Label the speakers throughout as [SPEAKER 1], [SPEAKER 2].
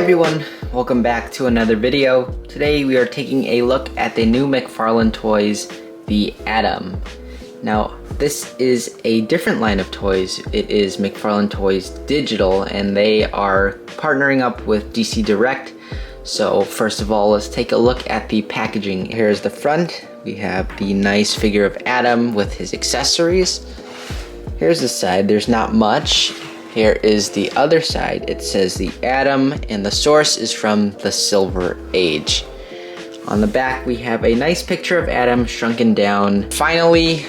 [SPEAKER 1] everyone, welcome back to another video. Today we are taking a look at the new McFarlane toys, the Atom. Now this is a different line of toys. It is McFarlane Toys Digital and they are partnering up with DC Direct. So first of all, let's take a look at the packaging. Here's the front. We have the nice figure of Atom with his accessories. Here's the side, there's not much. Here is the other side. It says the Atom and the source is from the Silver Age. On the back we have a nice picture of Atom shrunken down. Finally,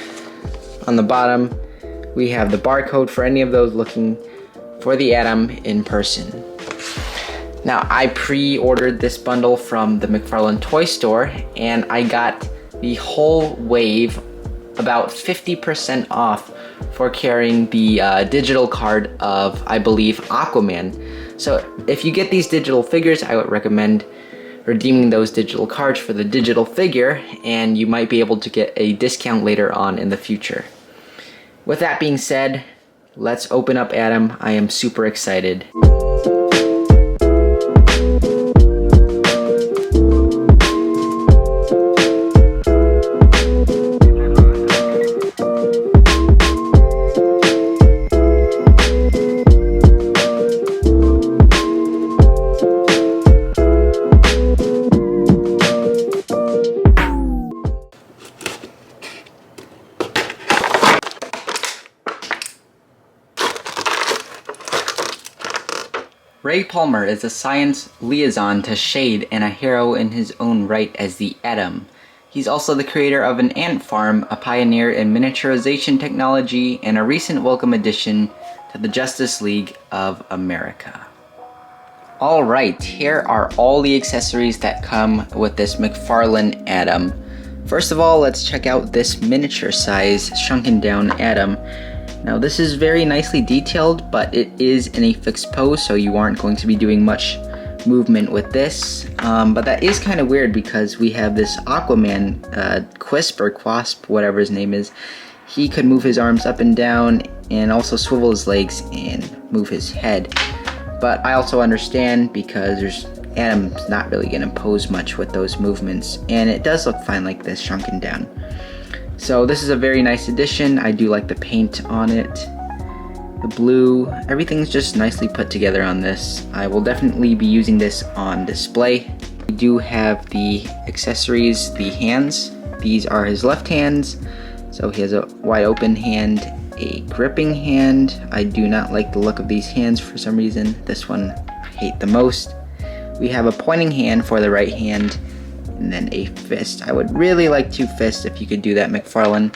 [SPEAKER 1] on the bottom we have the barcode for any of those looking for the Atom in person. Now I pre-ordered this bundle from the McFarlane Toy Store and I got the whole wave about 50% off for carrying the digital card of, I believe, Aquaman. So if you get these digital figures, I would recommend redeeming those digital cards for the digital figure, and you might be able to get a discount later on in the future. With that being said, let's open up Atom. I am super excited. Ray Palmer is a science liaison to Shade and a hero in his own right as the Atom. He's also the creator of an ant farm, a pioneer in miniaturization technology, and a recent welcome addition to the Justice League of America. Alright, here are all the accessories that come with this McFarlane Atom. First of all, let's check out this miniature size shrunken down Atom. Now this is very nicely detailed, but it is in a fixed pose, so you aren't going to be doing much movement with this. But that is kind of weird because we have this Aquaman, Quisp or Quasp, whatever his name is. He could move his arms up and down and also swivel his legs and move his head. But I also understand because Atom's not really going to pose much with those movements, and it does look fine like this shrunken down. So this is a very nice addition. I do like the paint on it, the blue, everything's just nicely put together on this. I will definitely be using this on display. We do have the accessories, the hands. These are his left hands, so he has a wide open hand, a gripping hand. I do not like the look of these hands for some reason. This one I hate the most. We have a pointing hand for the right hand, and then a fist. I would really like two fists if you could do that, McFarlane.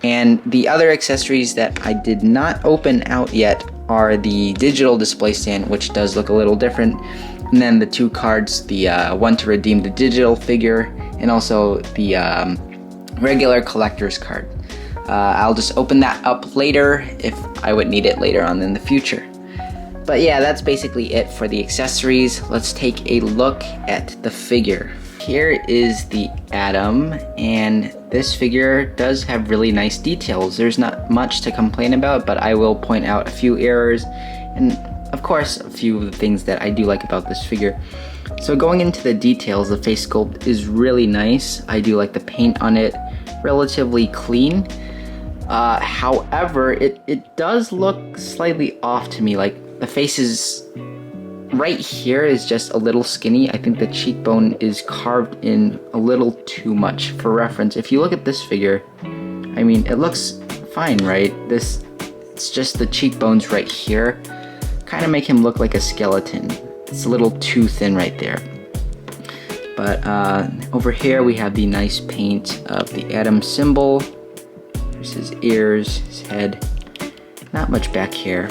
[SPEAKER 1] And the other accessories that I did not open out yet are the digital display stand, which does look a little different, and then the two cards, the one to redeem the digital figure, and also the regular collector's card. I'll just open that up later if I would need it later on in the future. But yeah, that's basically it for the accessories. Let's take a look at the figure. Here is the Atom, and this figure does have really nice details. There's not much to complain about, but I will point out a few errors and of course a few of the things that I do like about this figure. So going into the details, the face sculpt is really nice. I do like the paint on it, relatively clean. However, it does look slightly off to me. Like the face is right here is just a little skinny. I think the cheekbone is carved in a little too much. For reference, if you look at this figure, I mean, it looks fine, right? It's just the cheekbones right here kind of make him look like a skeleton. It's a little too thin right there. But over here we have the nice paint of the Atom symbol. There's his ears, his head, not much back here.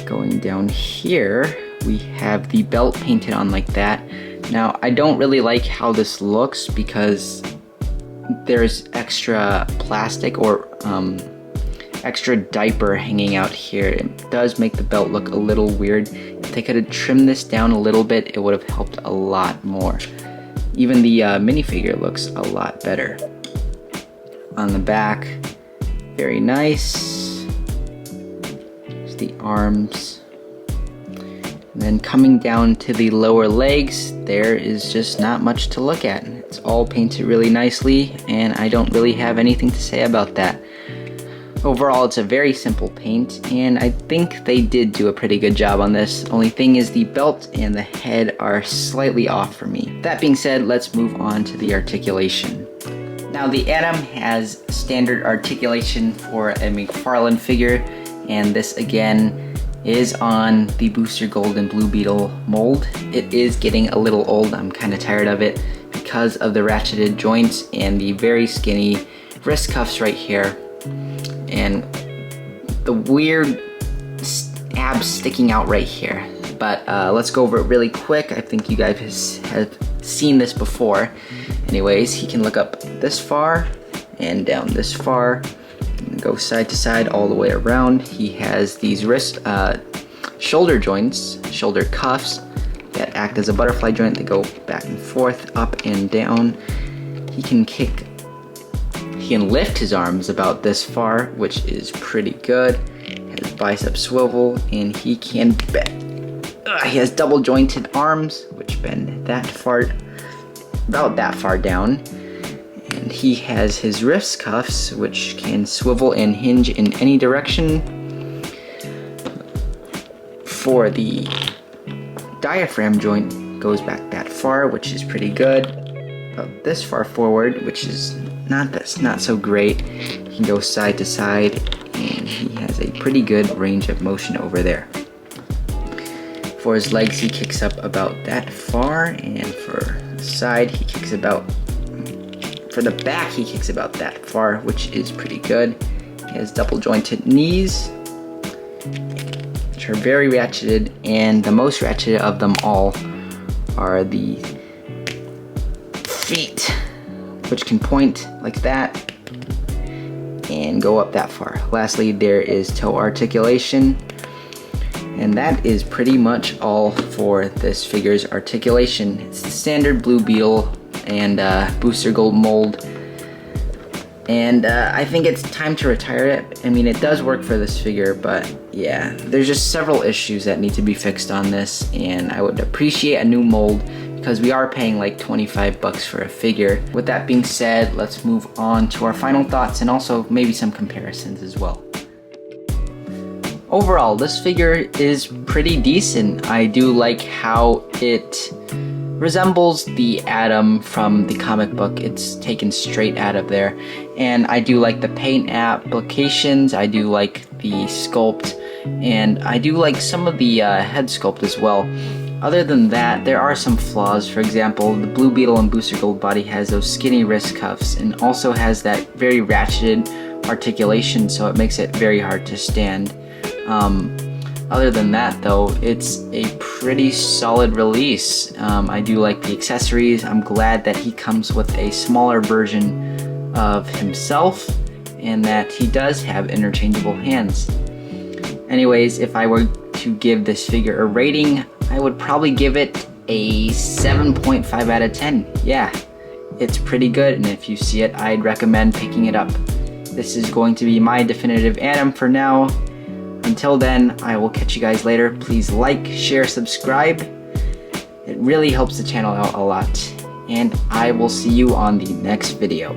[SPEAKER 1] Going down here, we have the belt painted on like that. Now, I don't really like how this looks because there's extra plastic or extra diaper hanging out here. It does make the belt look a little weird. If they could have trimmed this down a little bit, it would have helped a lot more. Even the minifigure looks a lot better. On the back, very nice. There's the arms. And then coming down to the lower legs, there is just not much to look at. It's all painted really nicely, and I don't really have anything to say about that. Overall, it's a very simple paint, and I think they did do a pretty good job on this. Only thing is the belt and the head are slightly off for me. That being said, let's move on to the articulation. Now, the Atom has standard articulation for a McFarlane figure, and this again is on the Booster Gold and Blue Beetle mold. It is getting a little old. I'm kind of tired of it because of the ratcheted joints and the very skinny wrist cuffs right here, and the weird abs sticking out right here. But let's go over it really quick. I think you guys have seen this before. Anyways, he can look up this far and down this far, and go side to side all the way around. He has these shoulder joints, shoulder cuffs that act as a butterfly joint. They go back and forth, up and down. He can lift his arms about this far, which is pretty good. His bicep swivel, and he can bend. He has double jointed arms, which bend that far, about that far down. And he has his wrist cuffs, which can swivel and hinge in any direction. For the diaphragm joint, goes back that far, which is pretty good. About this far forward, which is not so great. He can go side to side, and he has a pretty good range of motion over there. For his legs, he kicks up about that far, and for the side, he kicks about. For the back, he kicks about that far, which is pretty good. He has double jointed knees, which are very ratcheted, and the most ratcheted of them all are the feet, which can point like that and go up that far. Lastly, there is toe articulation, and that is pretty much all for this figure's articulation. It's the standard Blue Beetle and Booster Gold mold, and I think it's time to retire it. I mean, it does work for this figure, but yeah, there's just several issues that need to be fixed on this, and I would appreciate a new mold because we are paying like 25 bucks for a figure. With that being said, let's move on to our final thoughts and also maybe some comparisons as well. Overall, this figure is pretty decent. I do like how it resembles the Atom from the comic book. It's taken straight out of there. And I do like the paint applications, I do like the sculpt, and I do like some of the head sculpt as well. Other than that, there are some flaws. For example, the Blue Beetle and Booster Gold body has those skinny wrist cuffs and also has that very ratcheted articulation, so it makes it very hard to stand. Other than that though, it's a pretty solid release. I do like the accessories. I'm glad that he comes with a smaller version of himself and that he does have interchangeable hands. Anyways, if I were to give this figure a rating, I would probably give it a 7.5 out of 10. Yeah, it's pretty good, and if you see it, I'd recommend picking it up. This is going to be my definitive Atom for now. Until then, I will catch you guys later. Please like, share, subscribe. It really helps the channel out a lot. And I will see you on the next video.